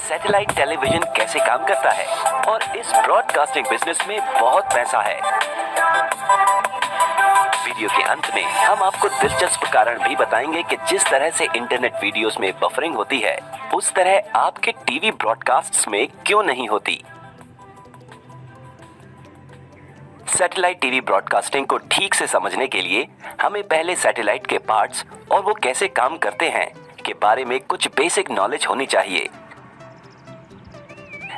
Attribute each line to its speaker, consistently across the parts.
Speaker 1: Satellite television कैसे काम करता है और इस ब्रॉडकास्टिंग बिजनेस में बहुत पैसा है। वीडियो के अंत में हम आपको दिलचस्प कारण भी बताएंगे कि जिस तरह से इंटरनेट वीडियोस में बफरिंग होती है, उस तरह आपके टीवी ब्रॉडकास्ट्स में क्यों नहीं होती। सैटेलाइट टीवी ब्रॉडकास्टिंग को ठीक से समझने के लिए हमें पहले सैटेलाइट के पार्ट्स और वो कैसे काम करते हैं के बारे में कुछ बेसिक नॉलेज होनी चाहिए।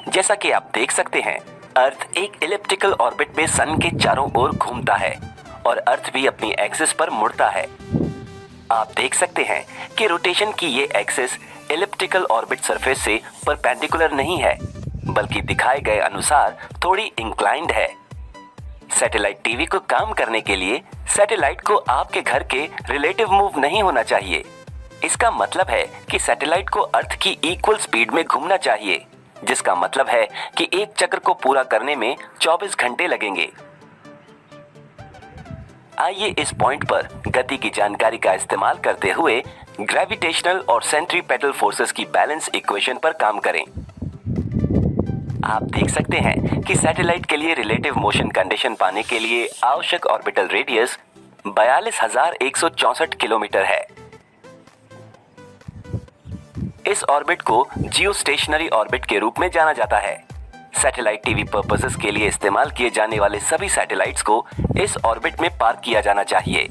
Speaker 1: जैसा कि आप देख सकते हैं, अर्थ एक इलिप्टिकल ऑर्बिट में सन के चारों ओर घूमता है और अर्थ भी अपनी एक्सिस पर मुड़ता है। आप देख सकते हैं कि रोटेशन की ये एक्सिस इलिप्टिकल ऑर्बिट सरफेस से परपेंडिकुलर नहीं है, बल्कि दिखाए गए अनुसार थोड़ी इंक्लाइंड है। सैटेलाइट टीवी को काम करने के लिए सैटेलाइट को आपके घर के रिलेटिव मूव नहीं होना चाहिए। इसका मतलब है कि सैटेलाइट को अर्थ की इक्वल स्पीड में घूमना चाहिए, जिसका मतलब है कि एक चक्र को पूरा करने में 24 घंटे लगेंगे। आइए इस पॉइंट पर गति की जानकारी का इस्तेमाल करते हुए ग्रेविटेशनल और सेंट्रीपेटल फोर्सेस की बैलेंस इक्वेशन पर काम करें। आप देख सकते हैं कि सैटेलाइट के लिए रिलेटिव मोशन कंडीशन पाने के लिए आवश्यक ऑर्बिटल रेडियस 42,164 किलोमीटर है। इस ऑर्बिट को जियोस्टेशनरी ऑर्बिट के रूप में जाना जाता है। सैटेलाइट टीवी पर्पसेस के लिए इस्तेमाल किए जाने वाले सभी सैटेलाइट्स को इस ऑर्बिट में पार्क किया जाना चाहिए।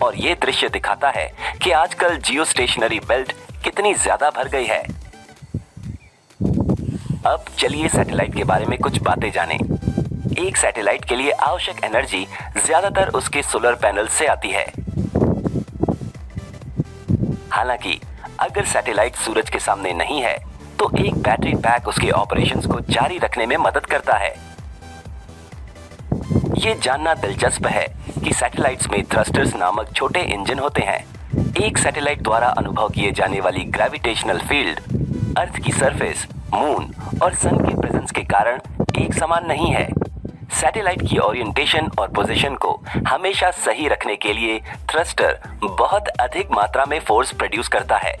Speaker 1: और ये दृश्य दिखाता है कि आजकल जियोस्टेशनरी बेल्ट कितनी ज्यादा भर गई है। अब चलिए सैटेलाइट के बारे में कुछ बातें जानें। एक सैटेलाइट के लिए आवश्यक एनर्जी ज्यादातर उसके सोलर पैनल से आती है। हालांकि अगर सैटेलाइट सूरज के सामने नहीं है, तो एक बैटरी पैक उसके ऑपरेशंस को जारी रखने में मदद करता है। ये जानना दिलचस्प है कि सैटेलाइट्स में थ्रस्टर्स नामक छोटे इंजन होते हैं। एक सैटेलाइट द्वारा अनुभव किए जाने वाली ग्रेविटेशनल फील्ड अर्थ की सरफेस, मून और सन के प्रेजेंस के कारण एक समान नहीं है। सैटेलाइट की ओरिएंटेशन और पोजीशन को हमेशा सही रखने के लिए थ्रस्टर बहुत अधिक मात्रा में फोर्स प्रोड्यूस करता है।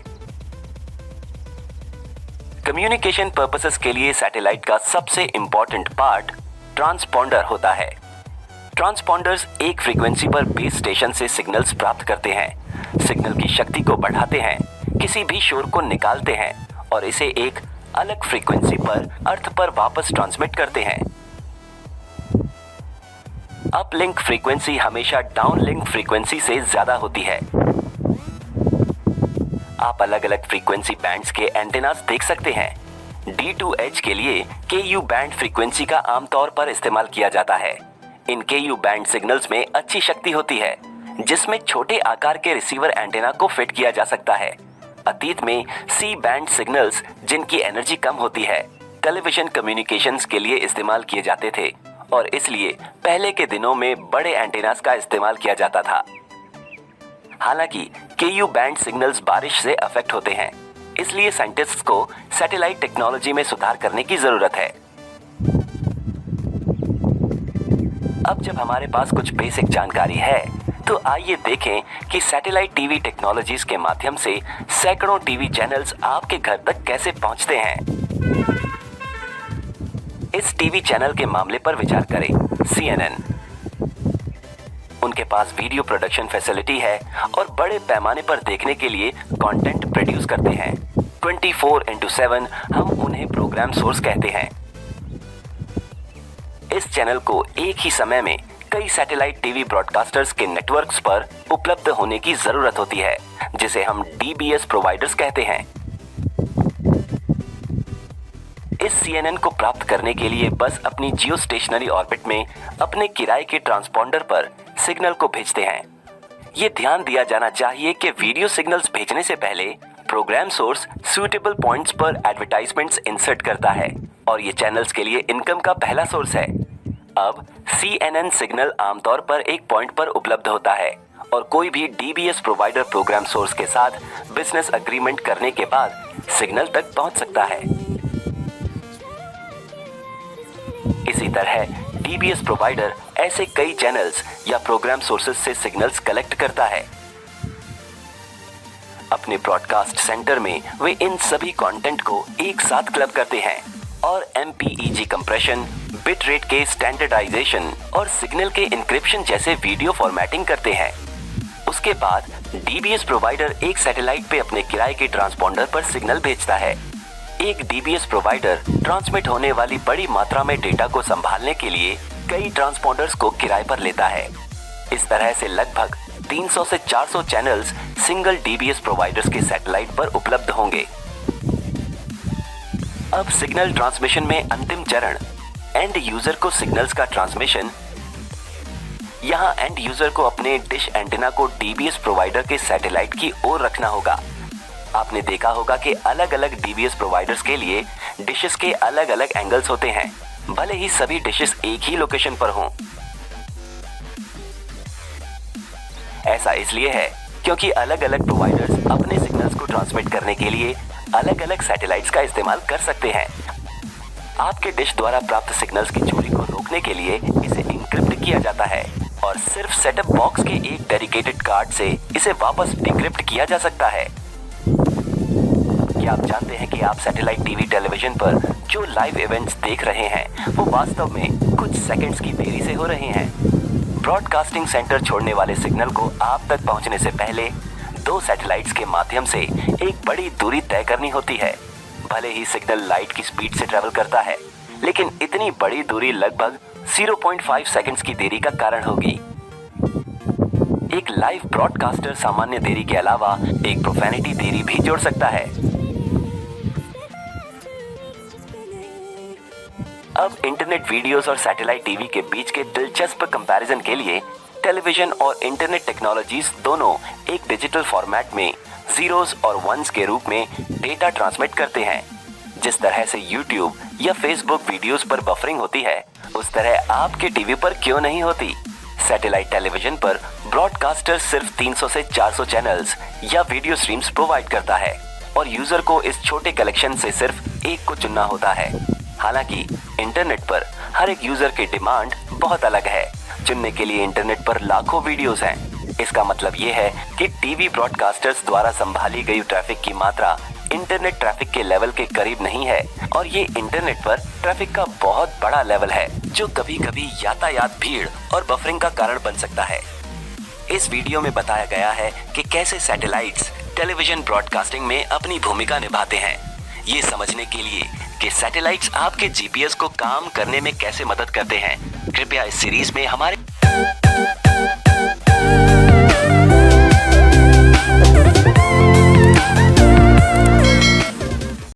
Speaker 1: कम्युनिकेशन पर्पसेस के लिए सैटेलाइट का सबसे इंपॉर्टेंट पार्ट ट्रांसपॉन्डर होता है। ट्रांसपॉन्डर्स एक फ्रीक्वेंसी पर बेस स्टेशन से सिग्नल्स प्राप्त करते हैं, सिग्नल की शक्ति को बढ़ाते हैं, किसी भी शोर को निकालते हैं और इसे एक अलग फ्रीक्वेंसी पर अर्थ पर वापस ट्रांसमिट करते हैं। अपलिंक फ्रीक्वेंसी हमेशा डाउनलिंक फ्रीक्वेंसी से ज्यादा होती है। आप अलग अलग फ्रीक्वेंसी बैंड्स के एंटेनास देख सकते हैं। D2H के लिए KU बैंड फ्रीक्वेंसी का आमतौर पर इस्तेमाल किया जाता है। इन KU बैंड सिग्नल्स में अच्छी शक्ति होती है, जिसमें छोटे आकार के रिसीवर एंटेना को फिट किया जा सकता है। अतीत में C बैंड सिग्नल्स, जिनकी एनर्जी कम होती है, टेलीविजन कम्युनिकेशंस के लिए इस्तेमाल किए जाते थे और इसलिए पहले के दिनों में बड़े एंटेनास का इस्तेमाल किया जाता था। हालांकि KU बैंड सिग्नल्स बारिश से अफेक्ट होते हैं, इसलिए साइंटिस्ट्स को सैटेलाइट टेक्नोलॉजी में सुधार करने की जरूरत है। अब जब हमारे पास कुछ बेसिक जानकारी है, तो आइए देखें कि सैटेलाइट टीवी टेक्नोलॉजीज के माध्यम से सैकड़ों टीवी चैनल्स आपके घर तक कैसे पहुंचते हैं। इस टीवी चैनल के मामले पर विचार करें। CNN, उनके पास वीडियो प्रोडक्शन फैसिलिटी है और बड़े पैमाने पर देखने के लिए कंटेंट प्रोड्यूस करते हैं। 24/7 हम उन्हें प्रोग्राम सोर्स कहते हैं। इस चैनल को एक ही समय में कई सैटेलाइट टीवी ब्रॉडकास्टर्स के नेटवर्क्स पर उपलब्ध होने की जरूरत होती है, जिसे हम DBS प्रोवाइडर्स कहते हैं। इस CNN को प्राप्त करने के लिए बस अपनी जियोस्टेशनरी ऑर्बिट में अपने किराए के ट्रांसपॉन्डर पर सिग्नल को भेजते हैं। ये ध्यान दिया जाना चाहिए कि वीडियो सिग्नल्स भेजने से पहले प्रोग्राम सोर्स सूटेबल पॉइंट्स पर एडवर्टाइजमेंट्स इंसर्ट करता है और ये चैनल्स के लिए इनकम का पहला सोर्स है। अब CNN सिग्नल आमतौर पर एक पॉइंट पर उपलब्ध होता है और कोई भी DBS प्रोवाइडर प्रोग्राम सोर्स के साथ बिजनेस एग्रीमेंट करने के बाद सिग्नल तक पहुंच सकता है। इसी तरह DBS प्रोवाइडर ऐसे कई चैनल्स या प्रोग्राम सोर्सेज से सिग्नल्स कलेक्ट करता है। अब अपने ब्रॉडकास्ट सेंटर में वे इन सभी कंटेंट को एक साथ क्लब करते हैं और MPEG कंप्रेशन, बिट रेट के स्टैंडर्डाइजेशन और सिग्नल के इंक्रिप्शन जैसे वीडियो फॉर्मेटिंग करते हैं। उसके बाद DBS प्रोवाइडर एक सैटेलाइट पे अपने किराए के ट्रांसपॉन्डर पर सिग्नल भेजता है। एक DBS प्रोवाइडर ट्रांसमिट होने वाली बड़ी मात्रा में डेटा को संभालने के लिए कई ट्रांसपॉन्डर्स को किराए पर लेता है। इस तरह से लगभग 300 से 400 चैनल्स सिंगल DBS प्रोवाइडर्स के सैटेलाइट पर उपलब्ध होंगे। अब सिग्नल ट्रांसमिशन में अंतिम चरण एंड यूजर को सिग्नल्स का ट्रांसमिशन। यहाँ एंड यूजर को अपने डिश एंटीना को DBS प्रोवाइडर के सैटेलाइट की ओर रखना होगा। आपने देखा होगा कि अलग अलग DBS प्रोवाइडर्स के लिए डिशेस के अलग अलग एंगल्स होते हैं, भले ही सभी डिशेस एक ही लोकेशन पर हों। ऐसा इसलिए है क्योंकि अलग अलग प्रोवाइडर्स अपने सिग्नल्स को ट्रांसमिट करने के लिए अलग अलग सैटेलाइट्स का इस्तेमाल कर सकते हैं। आपके डिश द्वारा प्राप्त सिग्नल्स की चोरी को रोकने के लिए इसे इंक्रिप्ट किया जाता है और सिर्फ सेटअप बॉक्स के एक डेडिकेटेड कार्ड से इसे वापस डिक्रिप्ट किया जा सकता है। क्या आप जानते हैं कि आप सैटेलाइट टीवी टेलीविजन पर जो लाइव इवेंट्स देख रहे हैं वो वास्तव में कुछ सेकंड्स की देरी से हो रहे हैं। ब्रॉडकास्टिंग सेंटर छोड़ने वाले सिग्नल को आप तक पहुंचने से पहले 2 सैटेलाइट्स के माध्यम से एक बड़ी दूरी तय करनी होती है। भले ही सिग्नल लाइट की स्पीड से ट्रेवल करता है, लेकिन इतनी बड़ी दूरी लगभग 0.5 सेकंड्स की देरी का कारण होगी। एक लाइव ब्रॉडकास्टर सामान्य देरी के अलावा एक प्रोफेनिटी देरी भी जोड़ सकता है। अब इंटरनेट वीडियोस और सैटेलाइट टीवी के बीच के दिलचस्प कंपैरिजन के लिए टेलीविजन और इंटरनेट टेक्नोलॉजीज दोनों एक डिजिटल फॉर्मेट में जीरोस और वंस के रूप में डेटा ट्रांसमिट करते हैं। जिस तरह से YouTube या Facebook वीडियोस पर बफरिंग होती है, उस तरह आपके टीवी पर क्यों नहीं होती। सैटेलाइट टेलीविजन पर ब्रॉडकास्टर सिर्फ 300 से 400 चैनल्स या वीडियो स्ट्रीम्स प्रोवाइड करता है और यूजर को इस छोटे कलेक्शन से सिर्फ एक को चुनना होता है। हालांकि इंटरनेट पर हर एक यूजर की डिमांड बहुत अलग है। चुनने के लिए इंटरनेट पर लाखों वीडियोस हैं। इसका मतलब ये है कि टीवी ब्रॉडकास्टर्स द्वारा संभाली गई ट्रैफिक की मात्रा इंटरनेट ट्रैफिक के लेवल के करीब नहीं है और ये इंटरनेट पर ट्रैफिक का बहुत बड़ा लेवल है, जो कभी कभी यातायात भीड़ और बफरिंग का कारण बन सकता है। इस वीडियो में बताया गया है कि कैसे सैटेलाइट्स टेलीविजन ब्रॉडकास्टिंग में अपनी भूमिका निभाते हैं। ये समझने के लिए कि सैटेलाइट्स आपके GPS को काम करने में कैसे मदद करते हैं, कृपया इस सीरीज में हमारे